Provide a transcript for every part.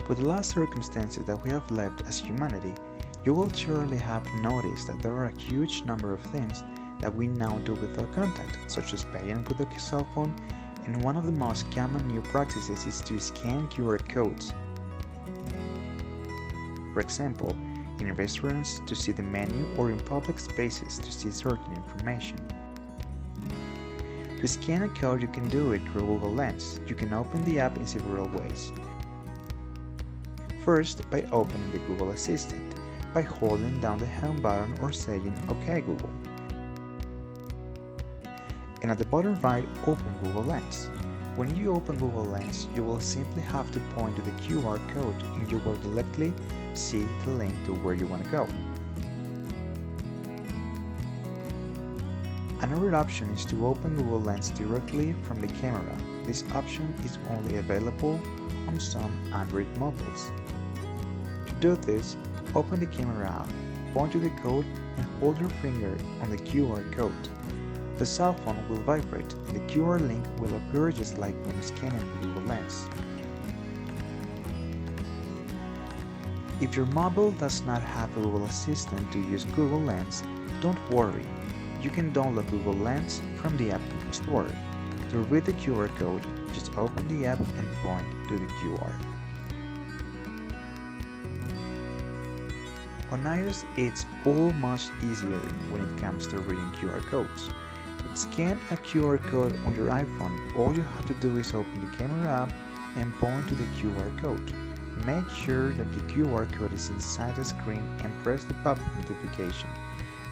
With the last circumstances that we have left as humanity, you will surely have noticed that there are a huge number of things that we now do without contact, such as paying with a cell phone, and one of the most common new practices is to scan QR codes. For example, in restaurants to see the menu or in public spaces to see certain information. To scan a code, you can do it through Google Lens. You can open the app in several ways. First, by opening the Google Assistant, by holding down the home button or saying OK Google. And at the bottom right, open Google Lens. When you open Google Lens, you will simply have to point to the QR code and you will directly see the link to where you want to go. Another option is to open Google Lens directly from the camera. This option is only available on some Android mobiles. To do this, open the camera app, point to the code and hold your finger on the QR code. The cell phone will vibrate and the QR link will appear just like when scanning the Google Lens. If your mobile does not have a Google Assistant to use Google Lens, don't worry. You can download Google Lens from the App Store. To read the QR code, just open the app and point to the QR. On iOS, it's almost easier when it comes to reading QR codes. To scan a QR code on your iPhone, all you have to do is open the camera app and point to the QR code. Make sure that the QR code is inside the screen and press the pop-up notification.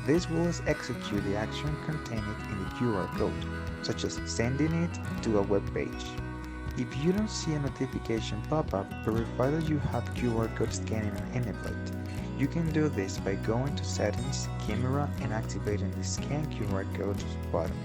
This will execute the action contained in the QR code, such as sending it to a web page. If you don't see a notification pop up, verify that you have QR code scanning enabled. You can do this by going to Settings, Camera, and activating the Scan QR Code button.